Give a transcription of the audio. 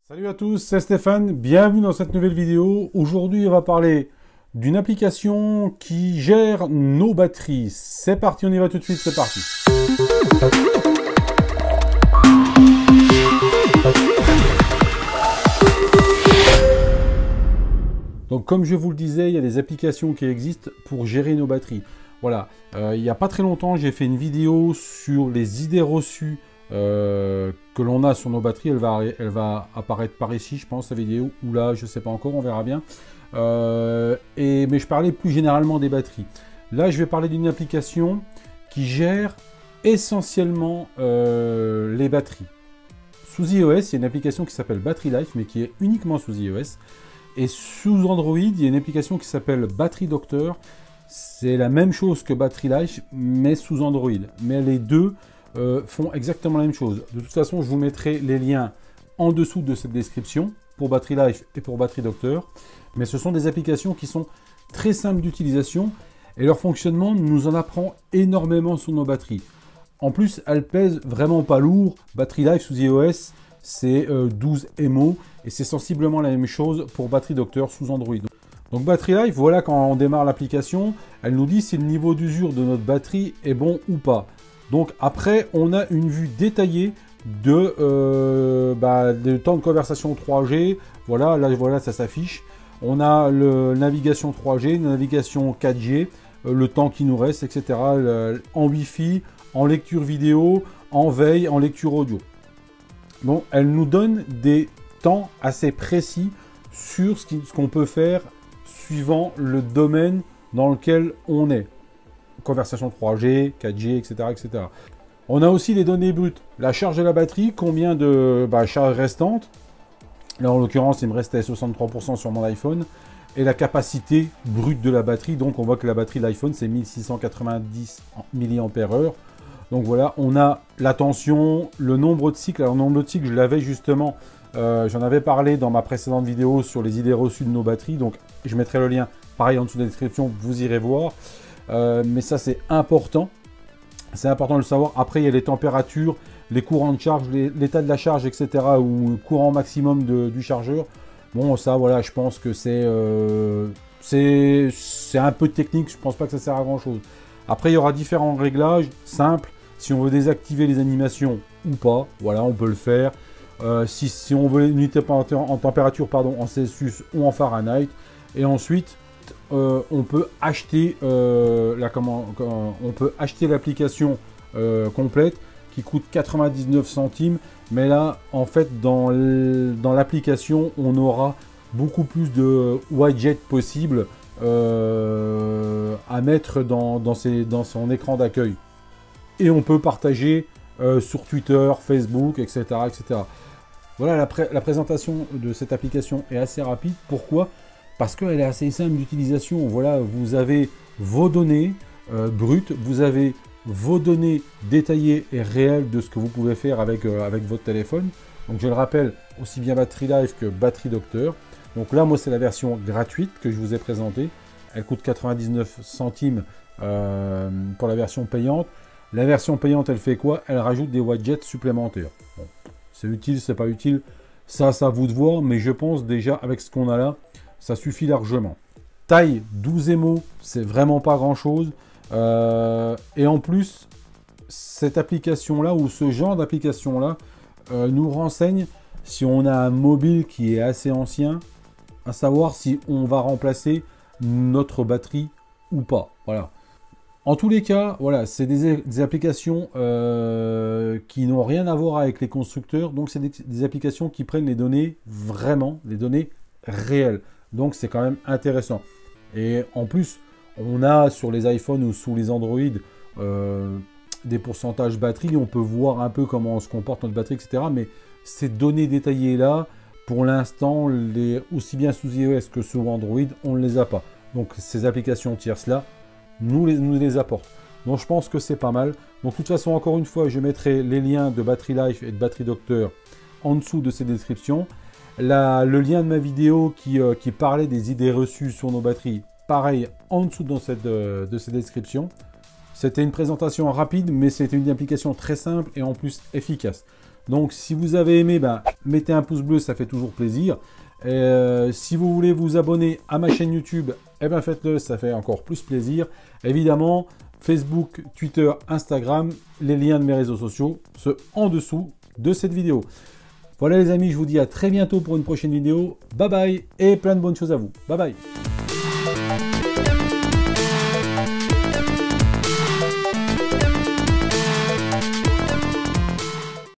Salut à tous, c'est Stéphane, bienvenue dans cette nouvelle vidéo. Aujourd'hui, on va parler d'une application qui gère nos batteries. C'est parti, on y va tout de suite, c'est parti. Donc comme je vous le disais, il y a des applications qui existent pour gérer nos batteries. Voilà, il n'y a pas très longtemps, j'ai fait une vidéo sur les idées reçues que l'on a sur nos batteries. Elle va apparaître par ici, je pense, la vidéo, ou là, je ne sais pas encore, on verra bien. Mais je parlais plus généralement des batteries. Là, je vais parler d'une application qui gère essentiellement les batteries. Sous iOS, il y a une application qui s'appelle Battery Life, mais qui est uniquement sous iOS. Et sous Android, il y a une application qui s'appelle Battery Doctor. C'est la même chose que Battery Life, mais sous Android. Mais les deux font exactement la même chose. De toute façon, je vous mettrai les liens en dessous de cette description pour Battery Life et pour Battery Doctor. Mais ce sont des applications qui sont très simples d'utilisation et leur fonctionnement nous en apprend énormément sur nos batteries. En plus, elles pèsent vraiment pas lourd. Battery Life sous iOS, c'est 12 mAh et c'est sensiblement la même chose pour Battery Doctor sous Android. Donc Battery Life, voilà, quand on démarre l'application, elle nous dit si le niveau d'usure de notre batterie est bon ou pas. Donc après, on a une vue détaillée de temps de conversation 3G. Voilà, là voilà, ça s'affiche. On a la navigation 3G, la navigation 4G, le temps qui nous reste, etc. En Wi-Fi, en lecture vidéo, en veille, en lecture audio. Donc elle nous donne des temps assez précis sur ce qu'on peut faire suivant le domaine dans lequel on est. Conversation 3G, 4G, etc., etc. On a aussi les données brutes. La charge de la batterie, combien de charge restante. Là, en l'occurrence, il me restait 63% sur mon iPhone. Et la capacité brute de la batterie. Donc, on voit que la batterie de l'iPhone, c'est 1690 mAh. Donc, voilà, on a la tension, le nombre de cycles. Alors, le nombre de cycles, je l'avais justement... j'en avais parlé dans ma précédente vidéo sur les idées reçues de nos batteries. Donc, je mettrai le lien, pareil, en dessous de la description. Vous irez voir. Mais ça, c'est important. C'est important de le savoir. Après, il y a les températures, les courants de charge, l'état de la charge, etc. Ou courant maximum du chargeur. Bon, ça, voilà, je pense que c'est un peu technique. Je pense pas que ça sert à grand-chose. Après, il y aura différents réglages simples. Si on veut désactiver les animations ou pas, voilà, on peut le faire. Si on veut une unité en température, pardon, en Celsius ou en Fahrenheit. Et ensuite... on peut acheter l'application complète qui coûte 99 centimes. Mais là, en fait, dans l'application, on aura beaucoup plus de widgets possibles à mettre dans son écran d'accueil. Et on peut partager sur Twitter, Facebook, etc. etc. Voilà, la présentation de cette application est assez rapide. Pourquoi ? Parce qu'elle est assez simple d'utilisation. Voilà, vous avez vos données brutes, vous avez vos données détaillées et réelles de ce que vous pouvez faire avec votre téléphone. Donc je le rappelle, aussi bien Battery Life que Battery Doctor. Donc là, moi, c'est la version gratuite que je vous ai présentée. Elle coûte 99 centimes pour la version payante. La version payante, elle fait quoi? Elle rajoute des widgets supplémentaires. Bon, c'est utile, c'est pas utile. Ça, à vous de voir, mais je pense déjà avec ce qu'on a là, ça suffit largement. Taille 12 mAh, c'est vraiment pas grand chose. Et en plus, cette application-là, ou ce genre d'application-là, nous renseigne si on a un mobile qui est assez ancien, à savoir si on va remplacer notre batterie ou pas. Voilà. En tous les cas, voilà, c'est des applications qui n'ont rien à voir avec les constructeurs. Donc, c'est des applications qui prennent les données vraiment, les données réelles. Donc c'est quand même intéressant. Et en plus, on a sur les iPhones ou sous les Android des pourcentages batterie. On peut voir un peu comment se comporte notre batterie, etc. Mais ces données détaillées là, pour l'instant, aussi bien sous iOS que sous Android, on ne les a pas. Donc ces applications tierces là nous les apportent. Donc je pense que c'est pas mal. Donc de toute façon, encore une fois, je mettrai les liens de Battery Life et de Battery Doctor en dessous de ces descriptions. Le lien de ma vidéo qui parlait des idées reçues sur nos batteries, pareil, en dessous de ces descriptions. C'était une présentation rapide, mais c'était une application très simple et en plus efficace. Donc si vous avez aimé, ben, mettez un pouce bleu, ça fait toujours plaisir. Si vous voulez vous abonner à ma chaîne YouTube, eh ben faites-le, ça fait encore plus plaisir. Évidemment, Facebook, Twitter, Instagram, les liens de mes réseaux sociaux, ceux en dessous de cette vidéo. Voilà les amis, je vous dis à très bientôt pour une prochaine vidéo. Bye bye et plein de bonnes choses à vous. Bye bye.